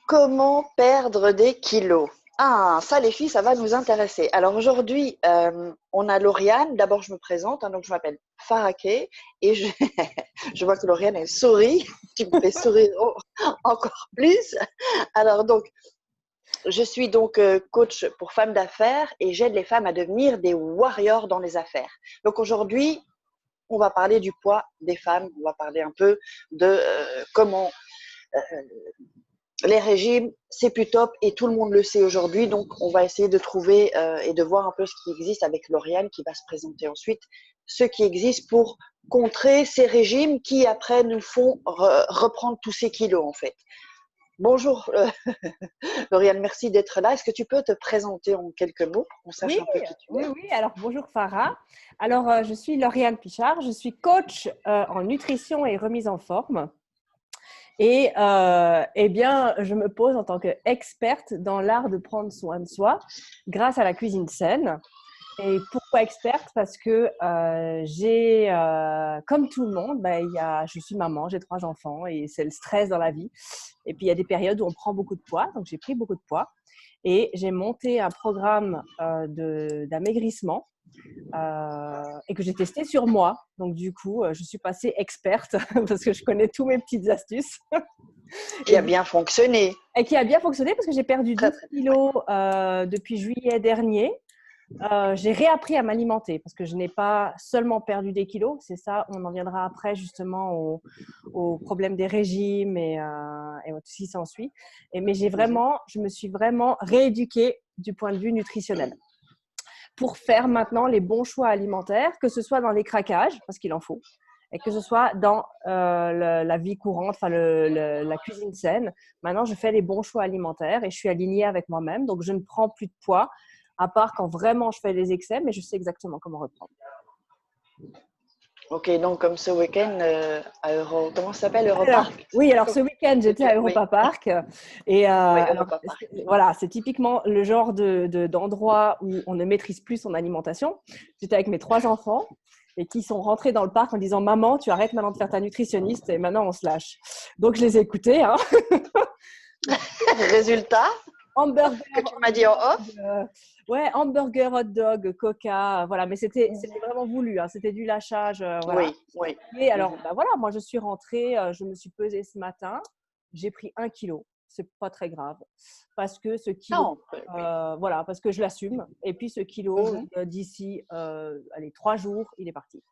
Comment perdre des kilos? Ah, ça les filles, ça va nous intéresser. Alors aujourd'hui, on a Lauriane. D'abord, je me présente, hein, donc je m'appelle Faraké et je vois que Lauriane elle sourit. Tu me fais sourire encore plus. Alors donc, je suis donc coach pour femmes d'affaires et j'aide les femmes à devenir des warriors dans les affaires. Donc aujourd'hui, on va parler du poids des femmes. On va parler un peu de comment les régimes, c'est plus top et tout le monde le sait aujourd'hui. Donc, on va essayer de trouver et de voir un peu ce qui existe avec Lauriane qui va se présenter ensuite, ce qui existe pour contrer ces régimes qui après nous font reprendre tous ces kilos en fait. Bonjour Lauriane, merci d'être là. Est-ce que tu peux te présenter en quelques mots pour qu'on sache Oui, un peu qui tu es? oui. Alors, bonjour Farah. Alors, je suis Lauriane Pichard. Je suis coach en nutrition et remise en forme. Et eh bien, je me pose en tant qu'experte dans l'art de prendre soin de soi grâce à la cuisine saine. Et pourquoi experte? Parce que j'ai, comme tout le monde, je suis maman, j'ai 3 enfants et c'est le stress dans la vie. Et puis, il y a des périodes où on prend beaucoup de poids. Donc, j'ai pris beaucoup de poids. Et j'ai monté un programme d'amaigrissement et que j'ai testé sur moi. Donc, du coup, je suis passée experte parce que je connais tous mes petites astuces. Qui a bien fonctionné. Et qui a bien fonctionné parce que j'ai perdu Très, 12 très bien. kilos depuis juillet dernier. J'ai réappris à m'alimenter parce que je n'ai pas seulement perdu des kilos, c'est ça, on en viendra après justement au problème des régimes et tout ce qui s'ensuit. Mais je me suis vraiment rééduquée du point de vue nutritionnel pour faire maintenant les bons choix alimentaires, que ce soit dans les craquages, parce qu'il en faut, et que ce soit dans la vie courante, enfin la cuisine saine. Maintenant, je fais les bons choix alimentaires et je suis alignée avec moi-même, donc je ne prends plus de poids, à part quand vraiment je fais des excès, mais je sais exactement comment reprendre. Ok, donc comme ce week-end à comment ça s'appelle, Alors, Europark? oui, alors ce week-end, j'étais à Oui, Europa Park et oui, alors Europapark. voilà, c'est typiquement le genre d'endroit où on ne maîtrise plus son alimentation. J'étais avec mes 3 enfants et qui sont rentrés dans le parc en disant maman, tu arrêtes maintenant de faire ta nutritionniste et maintenant on se lâche. Donc je les ai écoutés, hein. Résultat Hamburger, que tu m'as dit en off. ouais, hamburger, hot dog, coca, voilà, mais c'était vraiment voulu, hein, c'était du lâchage, voilà. Oui, oui. Et alors, Mhm. bah voilà, moi je suis rentrée, je me suis pesée ce matin, j'ai pris 1 kilo. C'est pas très grave parce que ce kilo, Non, oui. voilà, parce que je l'assume. Et puis ce kilo, Mhm. d'ici, allez, 3 jours, il est parti.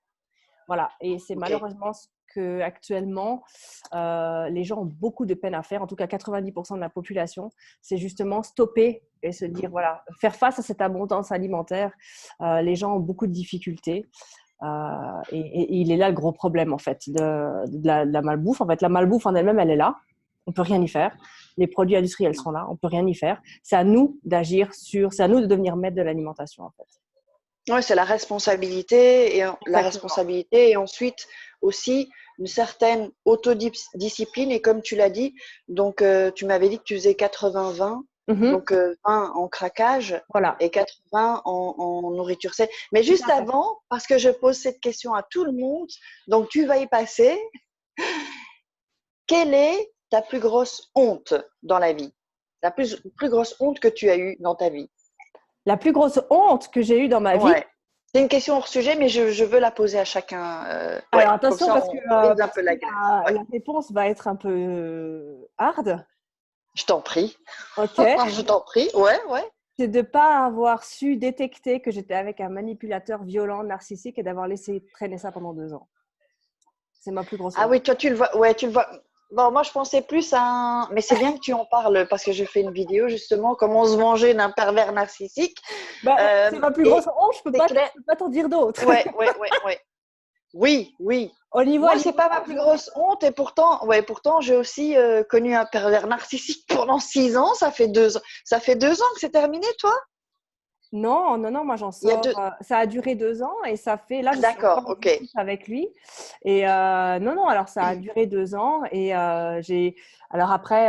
Voilà. Et c'est Ok. malheureusement ce que actuellement les gens ont beaucoup de peine à faire. En tout cas, 90% de la population, c'est justement stopper et se dire voilà, faire face à cette abondance alimentaire. Les gens ont beaucoup de difficultés. Et il est là le gros problème en fait de la malbouffe. En fait, la malbouffe en elle-même, elle est là. On peut rien y faire. Les produits industriels sont là. On peut rien y faire. C'est à nous d'agir sur. C'est à nous de devenir maître de l'alimentation en fait. Ouais, c'est la Exactement. responsabilité et ensuite aussi une certaine autodiscipline et comme tu l'as dit, donc tu m'avais dit que tu faisais 80-20, Mhm. donc 20 en craquage Voilà. et 80 en nourriture saine. Mais Tout juste à fait. avant, parce que je pose cette question à tout le monde, donc tu vas y passer. Quelle est ta plus grosse honte dans la vie? La plus grosse honte que tu as eue dans ta vie? La plus grosse honte que j'ai eue dans ma vie. Ouais. C'est une question hors sujet, mais je veux la poser à chacun. Ouais, Alors comme attention ça, parce on brise un parce peu que la glace. Ouais, la réponse va être un peu hard. je t'en prie. Ok. Je t'en prie. Ouais, ouais. C'est de ne pas avoir su détecter que j'étais avec un manipulateur violent, narcissique et d'avoir laissé traîner ça pendant 2 ans. C'est ma plus grosse Ah honte. oui, toi, tu le vois. Ouais, tu le vois. Bon, moi, je pensais plus à un. Mais c'est bien que tu en parles parce que j'ai fait une vidéo justement comment se venger d'un pervers narcissique. Bah, c'est ma plus grosse Et honte, c'est clair. je peux pas t'en dire d'autres. Ouais, ouais, ouais, ouais. Oui, oui. Au niveau Moi, c'est pas ma alimentaire, plus grosse honte et pourtant, ouais, pourtant, j'ai aussi connu un pervers narcissique pendant 6 ans. Ça fait 2 ans. Ça fait 2 ans que c'est terminé, toi? Non, non, non, moi j'en Il y a sors. deux. Ça a duré 2 ans et ça fait. Là, Ah, je suis d'accord, encore en ok. discute avec lui. Et non, non, alors ça a duré 2 ans et j'ai. Alors après,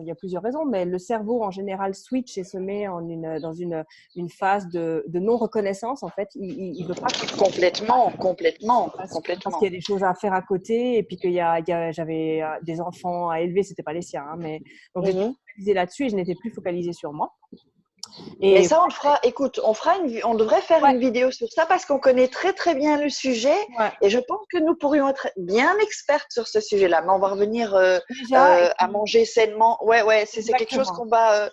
il y a plusieurs raisons, mais le cerveau en général switch et se met dans une phase de non-reconnaissance. En fait, il veut pas que Complètement, complètement, parce qu'il y complètement. a des choses à faire à côté et puis j'avais des enfants à élever, c'était pas les siens, hein, mais donc j'étais Mhm. focalisée là-dessus et je n'étais plus focalisée sur moi. Mais Et ça, on le fera. Écoute, on devrait faire ouais, une vidéo sur ça parce qu'on connaît très très bien le sujet ouais. et je pense que nous pourrions être bien expertes sur ce sujet-là. Mais on va revenir Déjà, et à puis manger sainement. Ouais, ouais, c'est quelque chose exactement. qu'on va.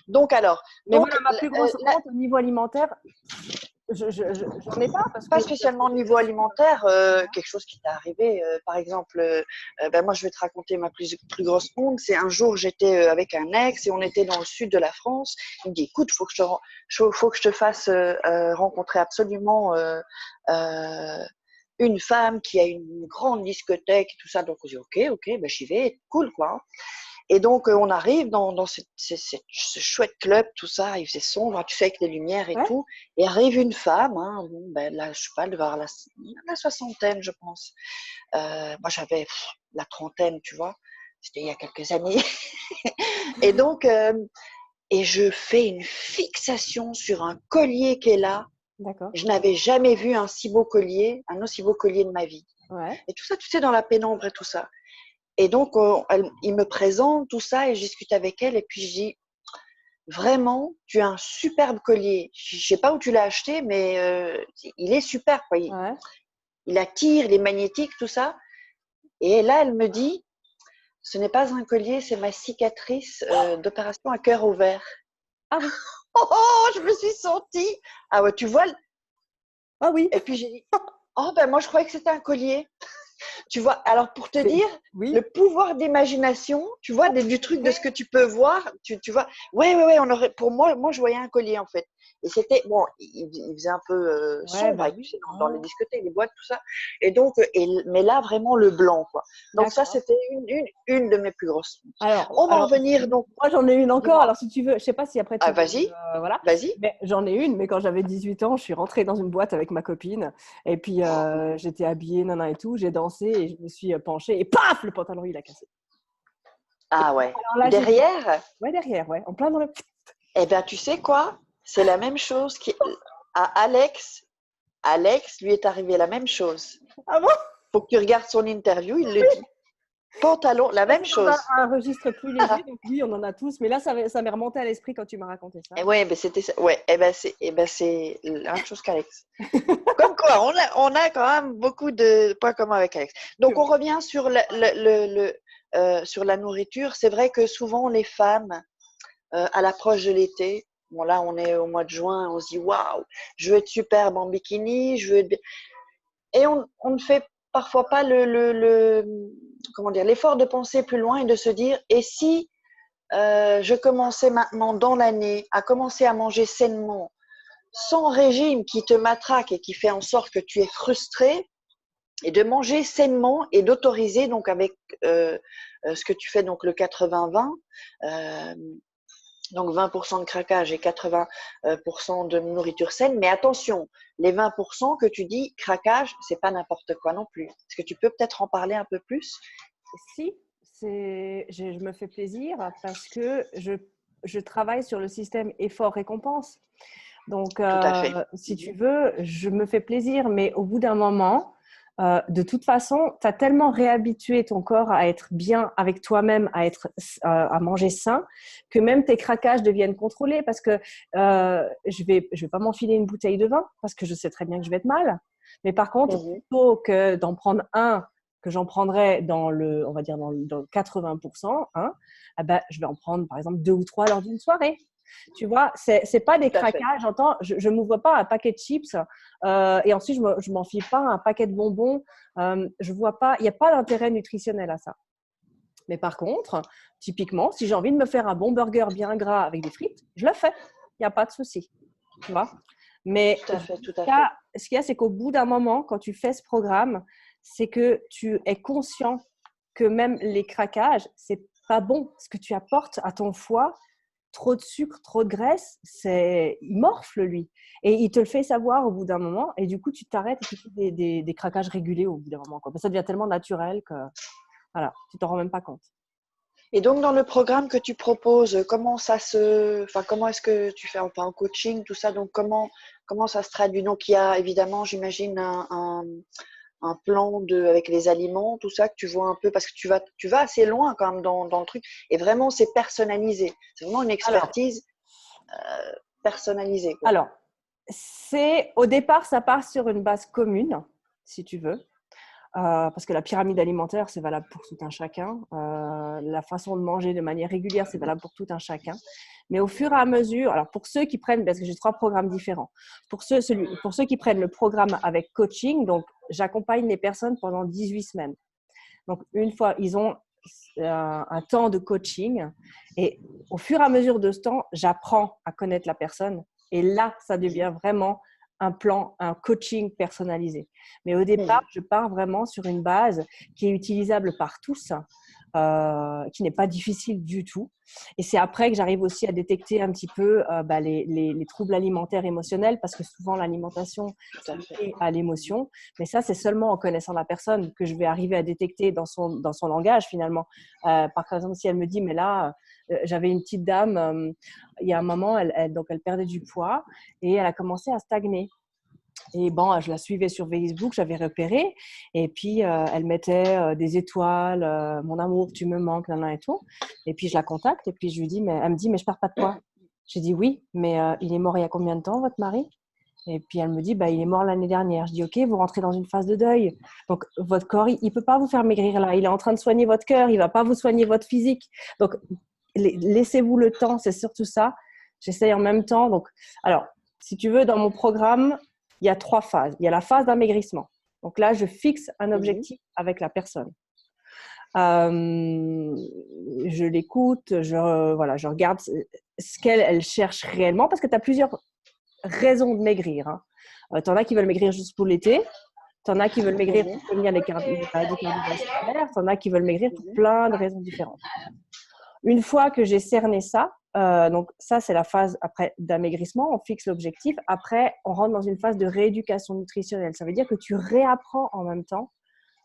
Donc alors, Mais donc voilà, ma plus grosse honte au niveau alimentaire, j'en ai pas parce que pas spécialement au niveau alimentaire, quelque chose qui t'est arrivé. Par exemple, ben moi je vais te raconter ma plus grosse honte. C'est un jour j'étais avec un ex et on était dans le sud de la France. Il me dit écoute, faut que je te fasse rencontrer absolument une femme qui a une grande discothèque et tout ça. Donc on dit ok, ok, ben j'y vais, cool quoi. Et donc, on arrive dans ce chouette club, tout ça, il faisait sombre, tu sais, avec les lumières et ouais, tout. Et arrive une femme, hein, bon, ben, là, je sais pas, elle devait avoir la soixantaine, je pense. Moi, j'avais la trentaine, tu vois. C'était il y a quelques années. Et donc, et je fais une fixation sur un collier qu'elle a. d'accord. Je n'avais jamais vu un si beau collier, un aussi beau collier de ma vie. Ouais, Et tout ça, tu sais, dans la pénombre et tout ça. Et donc, il me présente tout ça et je discute avec elle. Et puis, je dis, vraiment, tu as un superbe collier. Je ne sais pas où tu l'as acheté, mais il est super, quoi. ouais. Il attire, il est magnétique, tout ça. Et là, elle me dit, ce n'est pas un collier, c'est ma cicatrice d'opération à cœur ouvert. Ah oui, Oh, oh, je me suis sentie. Ah ouais, tu vois. ah oui. Et puis, j'ai dit, oh, ben moi, je croyais que c'était un collier. Tu vois, alors pour te C'est- dire, le Oui, pouvoir d'imagination, tu vois, du c'est truc de vrai. ce que tu peux voir, tu vois, ouais, pour moi, je voyais un collier en fait. Et c'était, bon, il faisait un peu Ouais, sombre, bah tu oui. sais, dans les Ouais. discothèques, les boîtes, tout ça. Et donc, mais là, vraiment le blanc, quoi. Donc ça, D'accord. c'était une de mes plus grosses hontes. Alors, On va en alors, venir, donc, moi j'en ai une encore. dis-moi, Alors, si tu veux, je sais pas si après ah, tu veux, vas-y, voilà. vas-y. Mais j'en ai une. Mais quand j'avais 18 ans, je suis rentrée dans une boîte avec ma copine. Et puis, j'étais habillée, nana et tout. J'ai dansé et je me suis penchée. Et paf, le pantalon, il a cassé. Ah ouais. Alors là, j'ai dit, Derrière, ouais, derrière, ouais, en plein dans le. eh bien, tu sais quoi? C'est la même chose à Alex. Alex, lui est arrivé la même chose. Ah bon? Faut que tu regardes son interview, il le dit. Pantalon, la Ça, même c'est dans chose. un registre plus léger. Donc, oui, on en a tous. Mais là, ça m'est remonté à l'esprit quand tu m'as raconté ça. Et ouais, ben c'était ça. Ouais, c'est la même chose qu'Alex. Comme quoi, on a quand même beaucoup de points communs avec Alex. C'est Donc, on vrai. revient sur sur la nourriture. C'est vrai que souvent, les femmes, à l'approche de l'été, bon, là, on est au mois de juin, on se dit, waouh, je veux être superbe en bikini, je veux être. Et on ne fait parfois pas comment dire, l'effort de penser plus loin et de se dire, et si je commençais maintenant dans l'année à commencer à manger sainement, sans régime qui te matraque et qui fait en sorte que tu es frustré, et de manger sainement et d'autoriser donc avec ce que tu fais, donc le 80-20, euh, donc 20% de craquage et 80% de nourriture saine. Mais attention, les 20% que tu dis craquage, c'est pas n'importe quoi non plus. Est-ce que tu peux peut-être en parler un peu plus? Si, je me fais plaisir parce que je travaille sur le système effort-récompense. Donc, Tout à fait. si tu veux, je me fais plaisir, mais au bout d'un moment, de toute façon, tu as tellement réhabitué ton corps à être bien avec toi-même, à manger sain, que même tes craquages deviennent contrôlés parce que je vais pas m'enfiler une bouteille de vin parce que je sais très bien que je vais être mal. Mais par contre, Mhm. plutôt que d'en prendre un que j'en prendrais on va dire dans le 80%, hein, ah ben, je vais en prendre par exemple 2 ou 3 lors d'une soirée. Tu vois, c'est pas des Tout à fait. craquages. J'entends, je m'ouvre pas un paquet de chips et ensuite je m'enfile pas un paquet de bonbons. Je vois pas, il n'y a pas d'intérêt nutritionnel à ça. Mais par contre, typiquement, si j'ai envie de me faire un bon burger bien gras avec des frites, je le fais. Il n'y a pas de souci. Tu vois. Mais Tout à fait. Tout à fait. ce qu'il y a, c'est qu'au bout d'un moment, quand tu fais ce programme, c'est que tu es conscient que même les craquages, c'est pas bon. Ce que tu apportes à ton foie, trop de sucre, trop de graisse, il morfle lui. Et il te le fait savoir au bout d'un moment. Et du coup, tu t'arrêtes et tu fais des craquages régulés au bout d'un moment, quoi. Ça devient tellement naturel que voilà, tu t'en rends même pas compte. Et donc, dans le programme que tu proposes, comment est-ce que tu fais en coaching, tout ça, donc comment ça se traduit? Donc, il y a évidemment, j'imagine, un plan avec les aliments, tout ça que tu vois un peu, parce que tu vas assez loin quand même dans le truc, et vraiment, c'est personnalisé. C'est vraiment une Alors, expertise personnalisée, quoi. alors, au départ, ça part sur une base commune, si tu veux. Parce que la pyramide alimentaire, c'est valable pour tout un chacun. La façon de manger de manière régulière, c'est valable pour tout un chacun. Mais au fur et à mesure, alors pour ceux qui prennent, parce que j'ai 3 programmes différents, pour ceux qui prennent le programme avec coaching, donc j'accompagne les personnes pendant 18 semaines. Donc une fois, ils ont un temps de coaching et au fur et à mesure de ce temps, j'apprends à connaître la personne et là, ça devient vraiment un plan, un coaching personnalisé. Mais au départ, je pars vraiment sur une base qui est utilisable par tous, qui n'est pas difficile du tout. Et c'est après que j'arrive aussi à détecter un petit peu les troubles alimentaires émotionnels, parce que souvent l'alimentation, c'est lié à l'émotion. Mais ça, c'est seulement en connaissant la personne que je vais arriver à détecter dans son langage finalement. Par exemple, si elle me dit, mais là, j'avais une petite dame, il y a un moment, donc elle perdait du poids et elle a commencé à stagner. Et bon, je la suivais sur Facebook, j'avais repéré. Et puis, elle mettait des étoiles, mon amour, tu me manques, et tout. Et puis, je la contacte et puis je lui dis, elle me dit, mais je perds pas de poids. J'ai dit, oui, mais il est mort il y a combien de temps, votre mari? Et puis, elle me dit, il est mort l'année dernière. Je dis, OK, vous rentrez dans une phase de deuil. Donc, votre corps, il ne peut pas vous faire maigrir là. Il est en train de soigner votre cœur. Il ne va pas vous soigner votre physique. Donc, laissez-vous le temps. C'est surtout ça. J'essaye en même temps. Donc, alors, si tu veux, dans mon programme, il y a 3 phases. Il y a la phase d'amaigrissement. Donc là, je fixe un objectif avec la personne. Je l'écoute, je regarde ce qu'elle cherche réellement, parce que tu as plusieurs raisons de maigrir. T'en as qui veulent maigrir juste pour l'été, t'en as qui veulent maigrir pour prévenir les maladies cardiovasculaires, t'en as qui veulent maigrir pour plein de raisons différentes. Une fois que j'ai cerné ça, donc ça c'est la phase après d'amaigrissement, on fixe l'objectif. Après, on rentre dans une phase de rééducation nutritionnelle. Ça veut dire que tu réapprends en même temps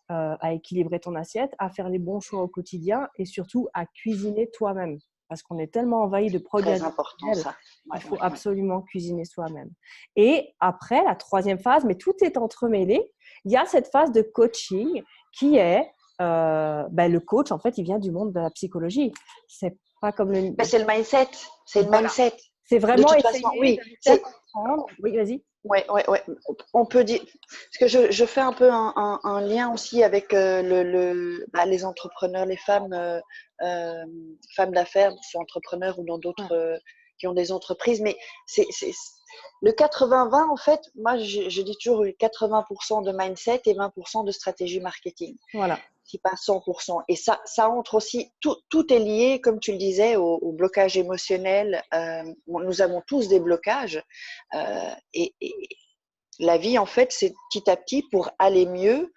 à équilibrer ton assiette, à faire les bons choix au quotidien et surtout à cuisiner toi-même. Parce qu'on est tellement envahi de produits additionnels, il faut absolument cuisiner soi-même. Et après, la 3e phase, mais tout est entremêlé, il y a cette phase de coaching qui est le coach, en fait, il vient du monde de la psychologie. C'est pas comme le… c'est le mindset. C'est le mindset. C'est vraiment de toute façon, oui. Oui, vas-y. Ouais. On peut dire, parce que je fais un peu un lien aussi avec les entrepreneurs, les femmes, femmes d'affaires, soit entrepreneurs ou dans d'autres qui ont des entreprises. Mais c'est le 80-20, en fait, moi je dis toujours 80% de mindset et 20% de stratégie marketing. Voilà. Si pas 100%. Et ça entre aussi, tout est lié, comme tu le disais, au blocage émotionnel. Nous avons tous des blocages. Et la vie, en fait, c'est petit à petit pour aller mieux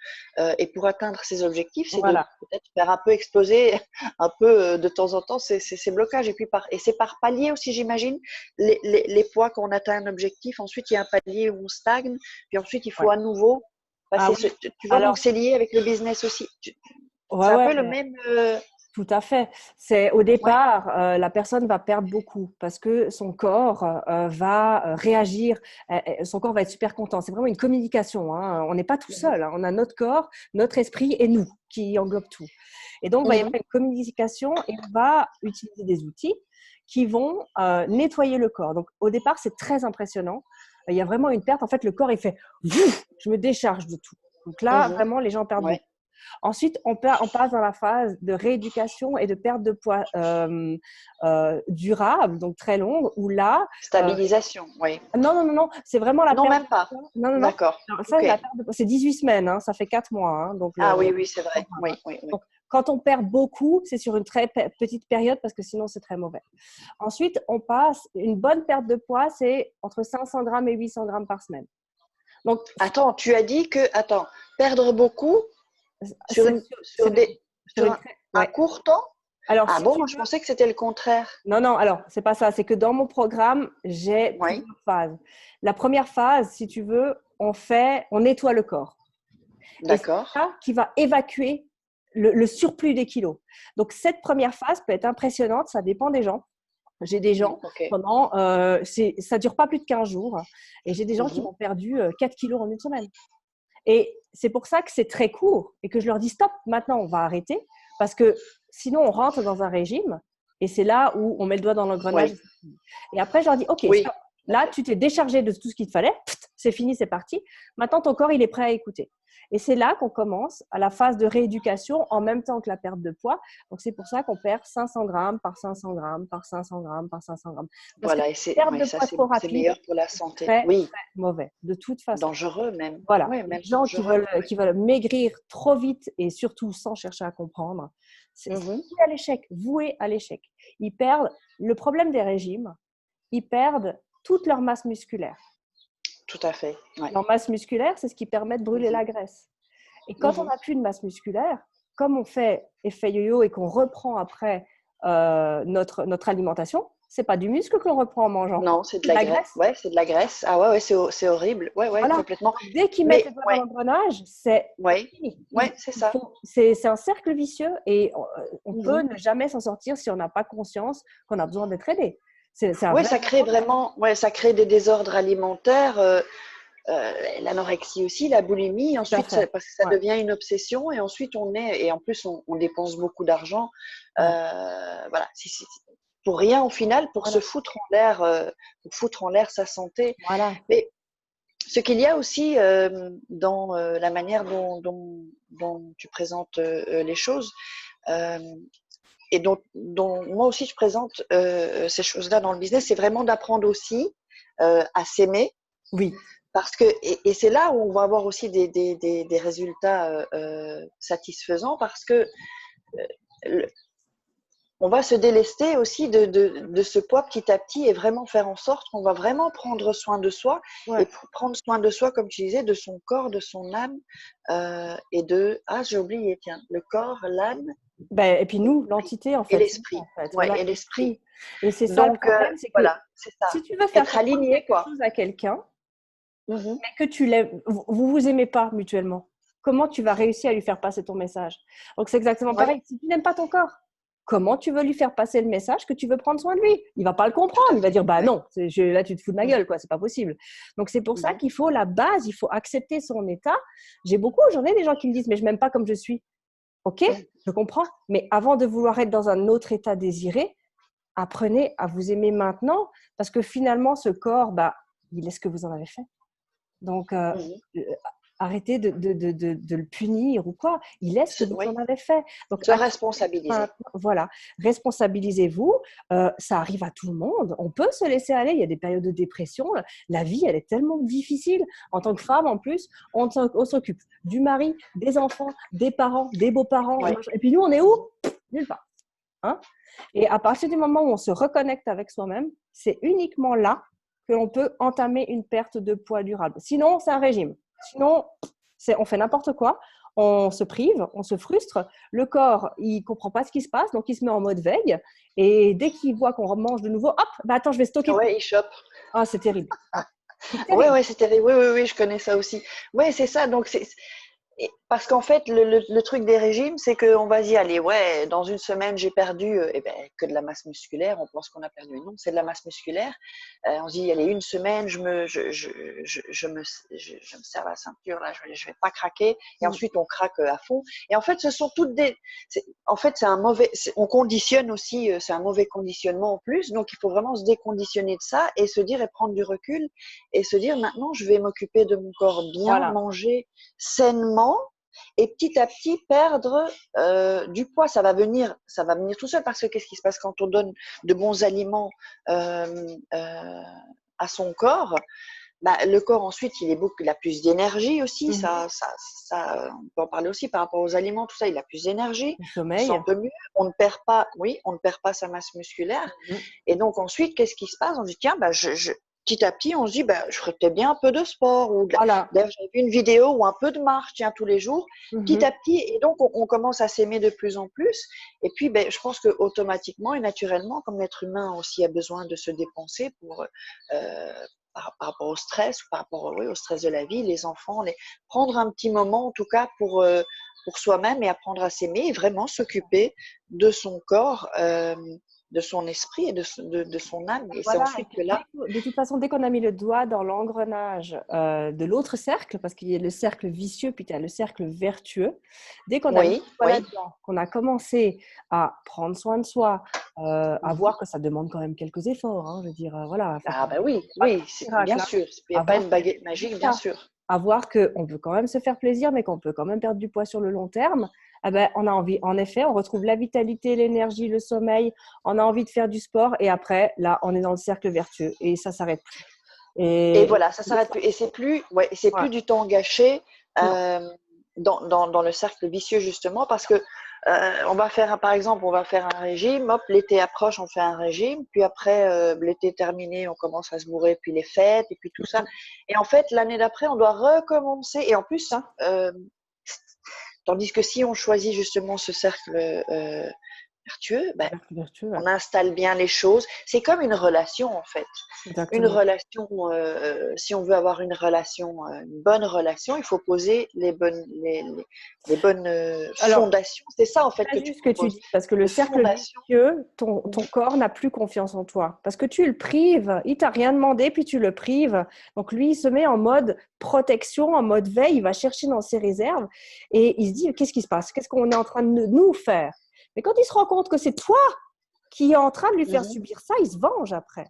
et pour atteindre ses objectifs, c'est de peut-être faire un peu exploser un peu de temps en temps ces blocages. Et c'est par palier aussi, j'imagine, les poids quand on atteint un objectif. Ensuite, il y a un palier où on stagne. Puis ensuite, il faut à nouveau passer. Tu vois, donc c'est lié avec le business aussi. C'est un peu le même… Tout à fait. C'est au départ, la personne va perdre beaucoup parce que son corps va réagir. Son corps va être super content. C'est vraiment une communication. On n'est pas tout seul. On a notre corps, notre esprit et nous qui englobe tout. Et donc, il va y avoir une communication et on va utiliser des outils qui vont nettoyer le corps. Donc, au départ, c'est très impressionnant. Il y a vraiment une perte. En fait, le corps, il fait « je me décharge de tout ». Donc là, vraiment, les gens perdent beaucoup. Ensuite, on passe dans la phase de rééducation et de perte de poids durable, donc très longue, où là… Stabilisation, oui. Non, c'est vraiment la perte même pas. Non. D'accord. Ça, c'est 18 semaines, ça fait 4 mois. Donc oui, c'est vrai. Oui. Donc, quand on perd beaucoup, c'est sur une très petite période parce que sinon, c'est très mauvais. Ensuite, on passe, une bonne perte de poids, c'est entre 500 grammes et 800 grammes par semaine. Donc, attends, tu as dit que, perdre beaucoup sur un court temps? Alors, Ah si bon, tu moi je veux… pensais que c'était le contraire. Non, non, alors, c'est pas ça. C'est que dans mon programme, j'ai Oui, plusieurs phases. La première phase, si tu veux, on nettoie le corps. Et c'est d'accord. ça qui va évacuer le surplus des kilos. Donc, cette première phase peut être impressionnante. Ça dépend des gens. J'ai des gens, Ok. ça dure pas plus de 15 jours. Et j'ai des gens qui Mhm. ont perdu 4 kilos en une semaine. Et c'est pour ça que c'est très court et que je leur dis stop, maintenant on va arrêter parce que sinon on rentre dans un régime et c'est là où on met le doigt dans l'engrenage. Oui, Et après je leur dis ok, oui, stop. tout à Là fait. tu t'es déchargé de tout ce qu'il te fallait, c'est fini, c'est parti. Maintenant ton corps il est prêt à écouter. Et c'est là qu'on commence à la phase de rééducation en même temps que la perte de poids. Donc c'est pour ça qu'on perd 500 grammes par 500 grammes par 500 grammes par 500 grammes. Parce que Voilà, et la perte de ça poids trop c'est rapide, meilleur pour la c'est santé. très Oui, très mauvais de toute façon. dangereux même. Voilà, Oui, les même gens dangereux. Oui. qui veulent maigrir trop vite et surtout sans chercher à comprendre, c'est Mhm. voué à l'échec, voué à l'échec. Ils perdent, le problème des régimes, ils perdent toute leur masse musculaire. Tout à fait. Ouais. Leur masse musculaire, c'est ce qui permet de brûler Mhm. la graisse. Et quand on Mhm. n'a plus de masse musculaire, comme on fait effet yo-yo et qu'on reprend après notre alimentation, c'est pas du muscle que l'on reprend en mangeant, Non, c'est de c'est de la la graisse. graisse. Ouais, c'est de la graisse. Ah ouais, ouais, c'est horrible. Ouais, ouais, Voilà. complètement. Donc, dès qu'ils mettent Mais les doigts dans ouais, l'engrenage, c'est ouais, fini. ouais, c'est ça. C'est un cercle vicieux et on peut Mhm. ne jamais s'en sortir si on n'a pas conscience qu'on a besoin d'être aidé. C'est un Ouais, vrai, ça vrai crée problème. vraiment, ouais, ça crée des désordres alimentaires. L'anorexie aussi, la boulimie, Tout à ensuite, fait. parce que ça Ouais, devient une obsession, et ensuite et en plus on dépense beaucoup d'argent, ouais. voilà, pour rien au final, Voilà. pour foutre en l'air sa santé. Voilà. Mais ce qu'il y a aussi dans la manière dont tu présentes les choses, euh, et dont moi aussi je présente ces choses-là dans le business, c'est vraiment d'apprendre aussi à s'aimer. Oui. Parce que, et c'est là où on va avoir aussi des résultats satisfaisants parce que le- on va se délester aussi de ce poids petit à petit et vraiment faire en sorte qu'on va vraiment prendre soin de soi et Ouais. prendre soin de soi, comme tu disais, de son corps, de son âme ah, j'ai oublié, tiens, le corps, l'âme Ben, et puis nous, l'entité, en et fait, c'est nous, l'esprit. en fait. Ouais, Voilà, et l'esprit. l'esprit. Et c'est ça le Donc, problème, c'est que voilà, c'est ça. si tu veux faire Être comprendre aligné, quelque quoi. chose à quelqu'un, Mhm. mais que tu l'aimes, vous vous aimez pas mutuellement, comment tu vas réussir à lui faire passer ton message? Donc c'est exactement Ouais, pareil. Si tu n'aimes pas ton corps, comment tu veux lui faire passer le message que tu veux prendre soin de lui? Il va pas le tout comprendre. à Il va fait. dire bah Ouais. non, là tu te fous de ma Mhm. gueule quoi, c'est pas possible. Donc c'est pour ça Mhm. qu'il faut la base, il faut accepter son état. J'en ai des gens qui me disent mais je m'aime pas comme je suis. Ok, Mhm. je comprends. Mais avant de vouloir être dans un autre état désiré, apprenez à vous aimer maintenant parce que finalement ce corps, bah il est ce que vous en avez fait. Donc, Mhm. arrêtez de le punir ou quoi. Il est ce que vous Oui, en avez fait. Donc, se responsabiliser. maintenant, voilà, responsabilisez-vous. Ça arrive à tout le monde. On peut se laisser aller. Il y a des périodes de dépression. La vie, elle est tellement difficile. En tant que femme, en plus, on s'occupe du mari, des enfants, des parents, des beaux-parents. Oui. Et puis nous, on est où? Nulle part. Hein. Et à partir du moment où on se reconnecte avec soi-même, c'est uniquement là que l'on peut entamer une perte de poids durable. Sinon, c'est un régime. Sinon, on fait n'importe quoi, on se prive, on se frustre. Le corps, il ne comprend pas ce qui se passe, donc il se met en mode veille. Et dès qu'il voit qu'on remange de nouveau, hop, bah attends, je vais stocker tout. Ouais, il chope. Ah, c'est terrible. Ouais. C'est Ouais, terrible. ouais, c'est terrible. Oui, oui, oui, je connais ça aussi. Ouais, c'est ça. Donc, parce qu'en fait, le truc des régimes, c'est qu'on va dire, allez, ouais, dans une semaine, j'ai perdu eh ben, que de la masse musculaire. On pense qu'on a perdu. Non, c'est de la masse musculaire. On se dit, allez, une semaine, je me serre la ceinture, là, je vais pas craquer. Et Mm. ensuite, on craque à fond. Et en fait, ce sont toutes en fait, on conditionne aussi, c'est un mauvais conditionnement en plus. Donc, il faut vraiment se déconditionner de ça et se dire et prendre du recul et se dire, maintenant, je vais m'occuper de mon corps bien, Voilà. manger sainement et petit à petit perdre du poids. Ça va venir tout seul parce que qu'est-ce qui se passe quand on donne de bons aliments à son corps? Bah, le corps ensuite, il a plus d'énergie aussi. Mhm. On peut en parler aussi par rapport aux aliments, tout ça. Il a plus d'énergie. Le On se sent sommeil. un peu mieux. On ne perd pas, oui, on ne perd pas sa masse musculaire. Mhm. Et donc ensuite, qu'est-ce qui se passe? On dit tiens, bah, petit à petit, on se dit, ben, je ferais peut-être bien un peu de sport. Voilà. D'ailleurs, j'avais vu une vidéo ou un peu de marche, tiens, tous les jours, petit Mhm. à petit. Et donc, on commence à s'aimer de plus en plus. Et puis, ben, je pense que automatiquement et naturellement, comme l'être humain aussi a besoin de se dépenser par rapport au stress, ou par rapport oui, au stress de la vie, les enfants, prendre un petit moment, en tout cas, pour soi-même et apprendre à s'aimer et vraiment s'occuper de son corps, de son esprit et de son âme. Et c'est Voilà, et ensuite puis que là, de toute façon, dès qu'on a mis le doigt dans l'engrenage de l'autre cercle, parce qu'il y a le cercle vicieux, puis il y a le cercle vertueux, dès qu'on a mis oui, le doigt oui. là-dedans, qu'on a commencé à prendre soin de soi, à Mhm. voir que ça demande quand même quelques efforts, hein, je veux dire, voilà, faut Ah pas, ben oui, pas oui, de bien miracle, hein, sûr. Il n'y a à pas voir une baguette magique, bien ça, sûr. à voir qu'on peut quand même se faire plaisir, mais qu'on peut quand même perdre du poids sur le long terme. Ah ben, on a envie, en effet, on retrouve la vitalité, l'énergie, le sommeil, on a envie de faire du sport et après, là, on est dans le cercle vertueux et ça s'arrête plus. Et Et voilà, ça s'arrête plus. Et c'est ouais, plus du temps gâché non. dans le cercle vicieux justement parce que on va faire, par exemple, on va faire un régime. Hop, l'été approche, on fait un régime. Puis après, l'été terminé, on commence à se bourrer. Puis les fêtes et puis tout ça. Et en fait, l'année d'après, on doit recommencer. Et en plus, Ça, tandis que si on choisit justement ce cercle vertueux, ben, cercle vertueux, ouais. on installe bien les choses. C'est comme une relation en fait. Une Exactement. relation, si on veut avoir une bonne relation, il faut poser les bonnes Alors, fondations. C'est ça en fait c'est que tu juste ce que tu proposes. dis, parce que le De cercle fondation. vicieux, ton corps n'a plus confiance en toi. Parce que tu le prives, il t'a rien demandé, puis tu le prives. Donc lui, il se met en mode protection, en mode veille, il va chercher dans ses réserves et il se dit, qu'est-ce qui se passe? Qu'est-ce qu'on est en train de nous faire? Mais quand il se rend compte que c'est toi qui est en train de lui faire Mhm. subir ça, il se venge après.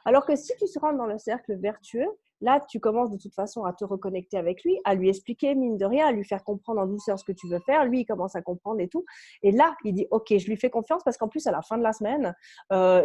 Alors que si tu te rentres dans le cercle vertueux, là, tu commences de toute façon à te reconnecter avec lui, à lui expliquer, mine de rien, à lui faire comprendre en douceur ce que tu veux faire. Lui, il commence à comprendre et tout. Et là, il dit, OK, je lui fais confiance parce qu'en plus, à la fin de la semaine,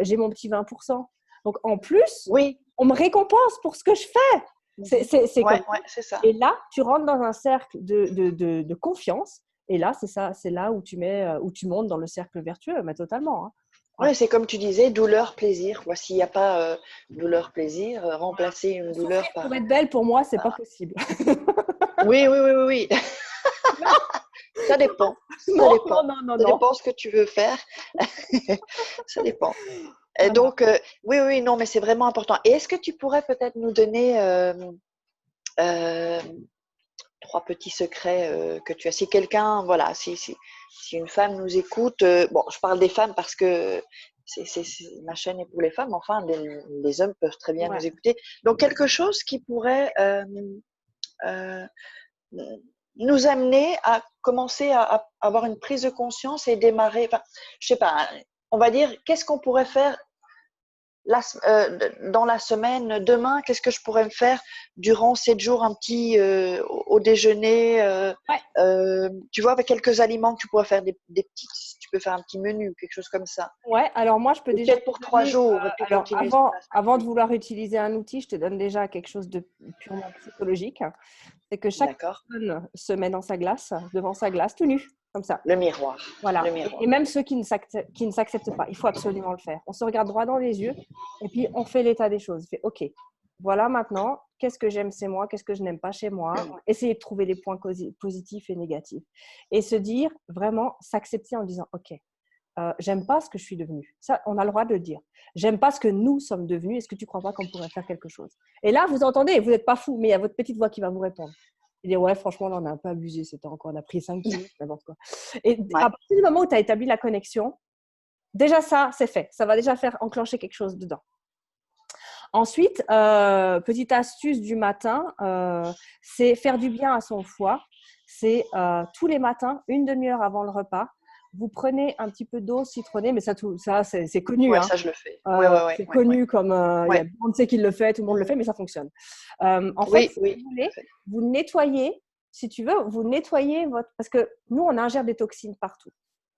j'ai mon petit 20%. Donc, en plus, Oui. on me récompense pour ce que je fais. Mhm. C'est comme Ouais, ça. ouais, c'est ça. Et là, tu rentres dans un cercle de confiance. Et là, c'est ça, c'est là où où tu montes dans le cercle vertueux, mais totalement. Hein. Ouais. Ouais, c'est comme tu disais, douleur, plaisir. Voici, il n'y a pas douleur, plaisir, remplacer une Souffrir douleur pour par. être belle, pour moi, c'est pas possible. Oui, oui, oui, oui, oui. Ça dépend. Ça Non, non, dépend. non, non, Ça non. dépend ce que tu veux faire. Ça dépend. Et Voilà. donc, oui, oui, non, mais c'est vraiment important. Et est-ce que tu pourrais peut-être nous donner euh, trois petits secrets que tu as? Si quelqu'un, voilà, si une femme nous écoute, bon, je parle des femmes parce que ma chaîne est pour les femmes, enfin, les hommes peuvent très bien Ouais. nous écouter. Donc, quelque chose qui pourrait euh, nous amener à commencer à avoir une prise de conscience et démarrer, enfin, je sais pas, on va dire, qu'est-ce qu'on pourrait faire dans la semaine, demain, qu'est-ce que je pourrais me faire durant 7 jours, un petit au déjeuner, Ouais. tu vois, avec quelques aliments que tu pourrais faire des petits, tu peux faire un petit menu, quelque chose comme ça. Ouais, alors moi, je peux Et déjà peut-être pour te 3 donner, jours, et puis alors continuer sur la avant de semaine. vouloir utiliser un outil, je te donne déjà quelque chose de purement psychologique. C'est que chaque D'accord. personne se met dans sa glace, devant sa glace, tout nu, comme ça. Le miroir. Voilà. Le Et miroir. même ceux qui ne s'acceptent pas, il faut absolument le faire. On se regarde droit dans les yeux et puis on fait l'état des choses. On fait OK, voilà maintenant, qu'est-ce que j'aime chez moi, qu'est-ce que je n'aime pas chez moi. Essayer de trouver les points positifs et négatifs. Et se dire, vraiment, s'accepter en disant OK, j'aime pas ce que je suis devenue. Ça, on a le droit de le dire. J'aime pas ce que nous sommes devenus. Est-ce que tu crois pas qu'on pourrait faire quelque chose? Et là, vous entendez, vous n'êtes pas fou, mais il y a votre petite voix qui va vous répondre. Et dire, ouais, franchement, là, on a un peu abusé. C'était encore, on a pris 5 kilos, n'importe quoi. Et Ouais. à partir du moment où tu as établi la connexion, déjà ça, c'est fait. Ça va déjà faire enclencher quelque chose dedans. Ensuite, petite astuce du matin, c'est faire du bien à son foie. C'est tous les matins, une demi-heure avant le repas, vous prenez un petit peu d'eau citronnée, mais ça c'est connu. Ouais, Hein. ça je le fais. Ouais, ouais, ouais, C'est ouais, ouais. connu comme il y a Ouais. tout le monde sait qui le fait, tout le monde le Mhm. fait, mais ça fonctionne. En fait, Oui, si oui, vous tout à voulez, fait. vous nettoyez, si tu veux, vous nettoyez parce que nous, on ingère des toxines partout.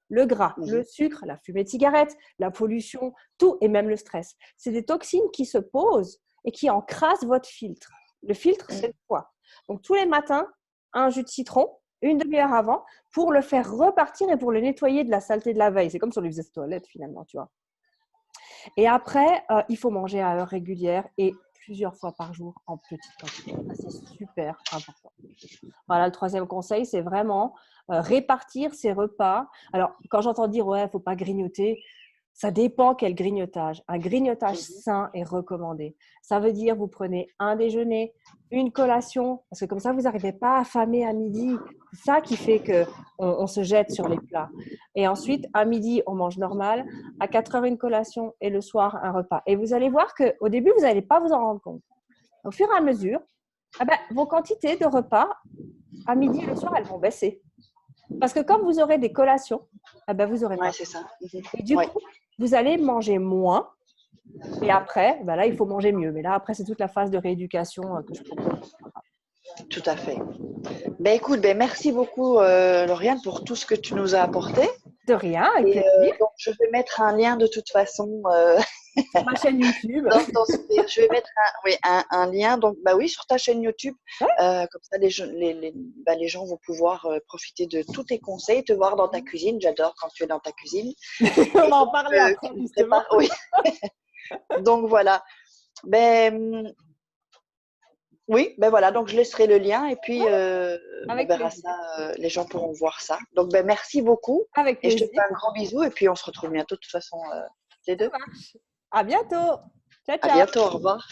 Le gras, le Mhm. sucre, la fumée de cigarette, la pollution, tout et même le stress. C'est des toxines qui se posent et qui encrassent votre filtre. Le filtre, c'est le foie. Donc, tous les matins, un jus de citron, une demi-heure avant, pour le faire repartir et pour le nettoyer de la saleté de la veille. C'est comme si on lui faisait cette toilette, finalement, tu vois. Et après, il faut manger à heure régulière et plusieurs fois par jour en petite quantité. Ça, c'est super important. Voilà, le troisième conseil, c'est vraiment répartir ses repas. Alors, quand j'entends dire, ouais, il ne faut pas grignoter, ça dépend quel grignotage. Un grignotage sain est recommandé. Ça veut dire, vous prenez un déjeuner, une collation, parce que comme ça, vous n'arrivez pas affamé à midi. C'est ça qui fait qu'on se jette sur les plats. Et ensuite, à midi, on mange normal. À 4 heures, une collation et le soir, un repas. Et vous allez voir qu'au début, vous n'allez pas vous en rendre compte. Au fur et à mesure, vos quantités de repas à midi et le soir, elles vont baisser. Parce que quand vous aurez des collations, vous aurez pas. c'est ça. Et du coup, vous allez manger moins. Et après, là, il faut manger mieux. Mais là, après, c'est toute la phase de rééducation que je propose. Tout à fait. Écoute, merci beaucoup, Lauriane, pour tout ce que tu nous as apporté. De rien, avec plaisir. Donc, je vais mettre un lien de toute façon sur ma chaîne YouTube. Je vais mettre un lien donc, sur ta chaîne YouTube. Ouais. Comme ça, les gens vont pouvoir profiter de tous tes conseils, te voir dans ta cuisine. J'adore quand tu es dans ta cuisine. On va en parler après, justement. Oui. Donc, voilà. Oui, voilà, donc je laisserai le lien et puis on verra ça, les gens pourront voir ça. Donc merci beaucoup. Avec plaisir. Et je te fais un grand bisou et puis on se retrouve bientôt de toute façon les deux. Ça marche. À bientôt. Ciao, ciao. À bientôt, au revoir.